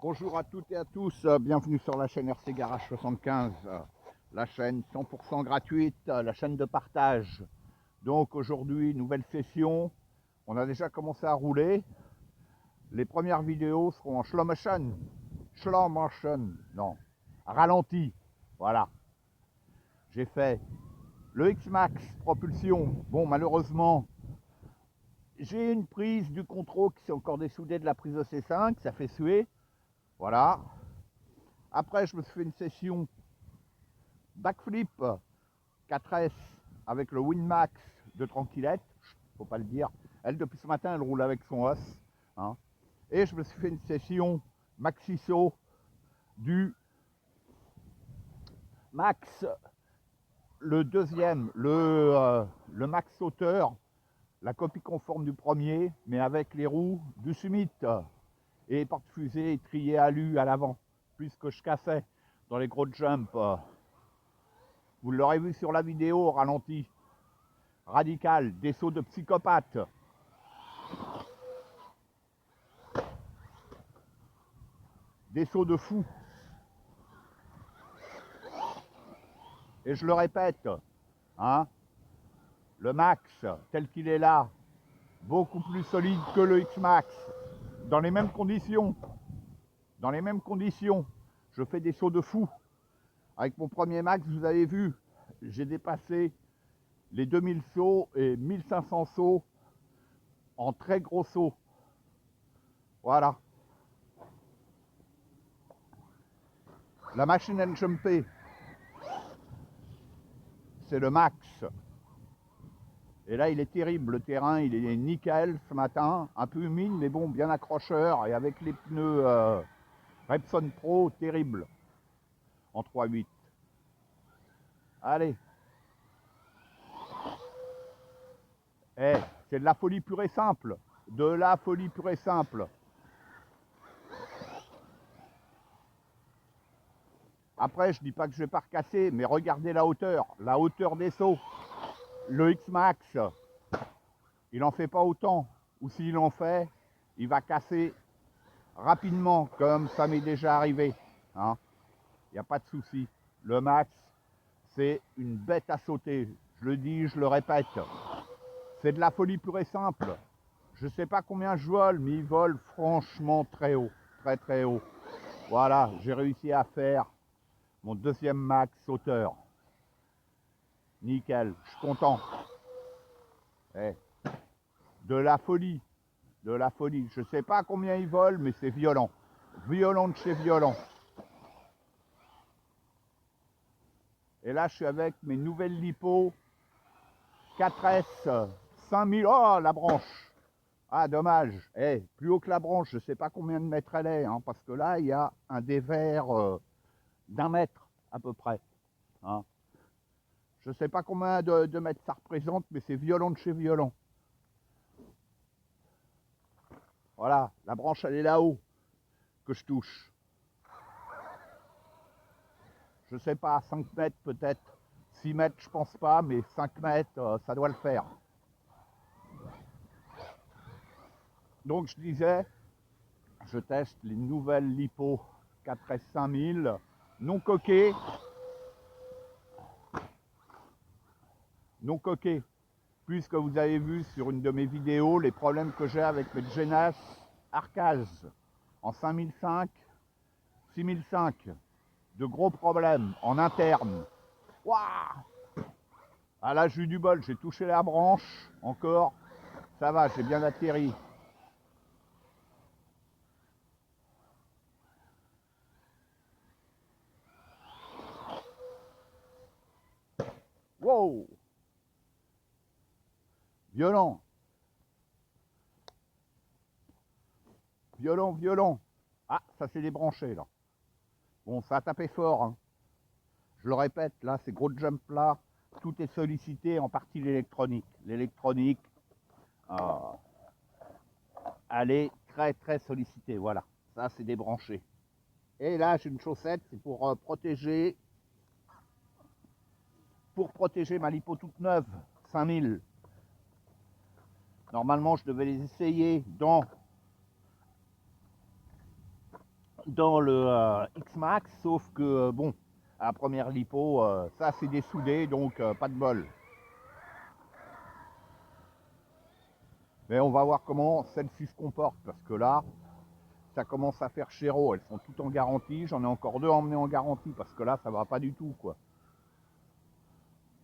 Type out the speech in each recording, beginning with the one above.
Bonjour à toutes et à tous, bienvenue sur la chaîne RC Garage 75, la chaîne 100% gratuite, la chaîne de partage. Donc aujourd'hui, nouvelle session, on a déjà commencé à rouler. Les premières vidéos seront en slow motion, non, ralenti, voilà. J'ai fait le X-Max propulsion, bon malheureusement, j'ai une prise du contrôle qui s'est encore dessoudée de la prise de C5, ça fait suer, voilà. Après, je me suis fait une session backflip 4S avec le Winmax de Tranquillette, faut pas le dire. Elle, depuis ce matin, elle roule avec son os. Hein. Et je me suis fait une session Maxiso du Max, le deuxième, le Max Sauteur, la copie conforme du premier, mais avec les roues du Summit et porte-fusée trié alu à l'avant, puisque je cassais dans les gros jumps. Vous l'aurez vu sur la vidéo au ralenti. Radical, des sauts de psychopathe. Des sauts de fou. Et je le répète, hein, le Max, tel qu'il est là, beaucoup plus solide que le X-Max, dans les mêmes conditions. Dans les mêmes conditions, je fais des sauts de fou. Avec mon premier Max, vous avez vu, j'ai dépassé les 2000 sauts et 1500 sauts en très gros sauts. Voilà. La machine à jumper, c'est le Max. Et là, il est terrible, le terrain, il est nickel ce matin, un peu humide, mais bon, bien accrocheur, et avec les pneus Repson Pro, terrible, en 3.8. Allez. Eh, c'est de la folie pure et simple, de la folie pure et simple. Après, je dis pas que je vais pas recasser, mais regardez la hauteur des sauts. Le X-Max, il n'en fait pas autant, ou s'il en fait, il va casser rapidement, comme ça m'est déjà arrivé. Hein. Il n'y a pas de souci. Le Max, c'est une bête à sauter. Je le dis, je le répète. C'est de la folie pure et simple. Je ne sais pas combien je vole, mais il vole franchement très haut. Très très haut. Voilà, j'ai réussi à faire mon deuxième Max sauteur. Nickel, je suis content. Eh, de la folie. De la folie. Je ne sais pas combien il vole, mais c'est violent. Violent de chez violent. Et là, je suis avec mes nouvelles lipos 4S 5000. Oh, la branche. Ah, dommage. Eh, plus haut que la branche, je ne sais pas combien de mètres elle est, hein, parce que là, il y a un dévers d'1 mètre à peu près. Hein. Je ne sais pas combien de mètres ça représente, mais c'est violent de chez violent. Voilà, la branche, elle est là-haut que je touche. Je ne sais pas, 5 mètres peut-être. 6 mètres, je pense pas, mais 5 mètres, ça doit le faire. Donc, je disais, je teste les nouvelles Lipo 4S 5000, non coquées. Non coquées, puisque vous avez vu sur une de mes vidéos les problèmes que j'ai avec mes Genas Arcaz en 5005, 6005. De gros problèmes en interne. Waouh! Ah là, j'ai eu du bol, j'ai touché la branche encore. Ça va, j'ai bien atterri. Wow! Violent. Violent, violent. Ah, ça s'est débranché là. Bon, ça a tapé fort. Hein. Je le répète, là, ces gros jumps là, tout est sollicité, en partie l'électronique. L'électronique, elle est très très sollicitée. Voilà, ça c'est débranché. Et là, j'ai une chaussette, c'est pour protéger ma lipo toute neuve, 5000. Normalement, je devais les essayer dans dans le X-Max, sauf que bon, à la première lipo, ça c'est dessoudé, donc pas de bol. Mais on va voir comment celle-ci se comporte, parce que là, ça commence à faire chéro. Elles sont toutes en garantie. J'en ai encore 2 emmenées en garantie, parce que là, ça va pas du tout, quoi.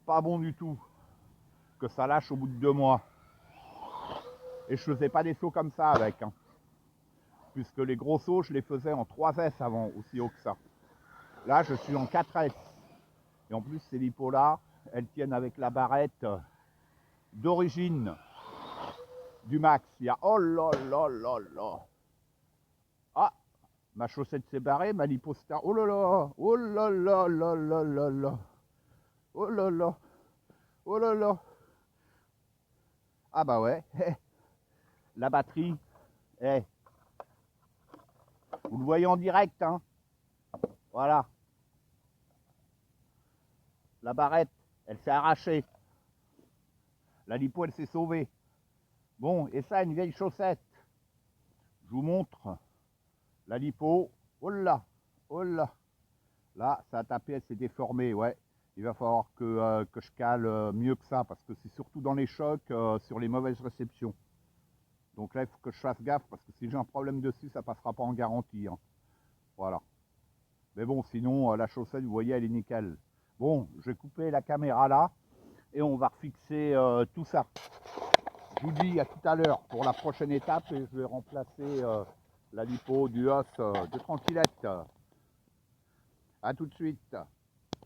Pas bon du tout. Que ça lâche au bout de 2 mois. Et je faisais pas des sauts comme ça avec, hein. Puisque les gros sauts, je les faisais en 3S avant, aussi haut que ça. Là, je suis en 4S. Et en plus, ces lipos-là, elles tiennent avec la barrette d'origine du Max. Il y a... Oh là là là là. Ah, ma chaussette s'est barrée, ma lipo star. Oh là là. Oh là là là là là là. Oh là là. Oh là là. Ah bah ouais. La batterie. Eh. Vous le voyez en direct, hein. Voilà. La barrette, elle s'est arrachée. La lipo, elle s'est sauvée. Bon, et ça, une vieille chaussette. Je vous montre la lipo. Oh là, oh là. Là, ça a tapé, elle s'est déformée, ouais. Il va falloir que je cale mieux que ça, parce que c'est surtout dans les chocs, sur les mauvaises réceptions. Donc là, il faut que je fasse gaffe, parce que si j'ai un problème dessus, ça passera pas en garantie, hein. Voilà. Mais bon, sinon, la chaussette, vous voyez, elle est nickel. Bon, je vais couper la caméra là, et on va refixer tout ça. Je vous dis à tout à l'heure pour la prochaine étape, et je vais remplacer la lipo du os de tranquillette. A tout de suite.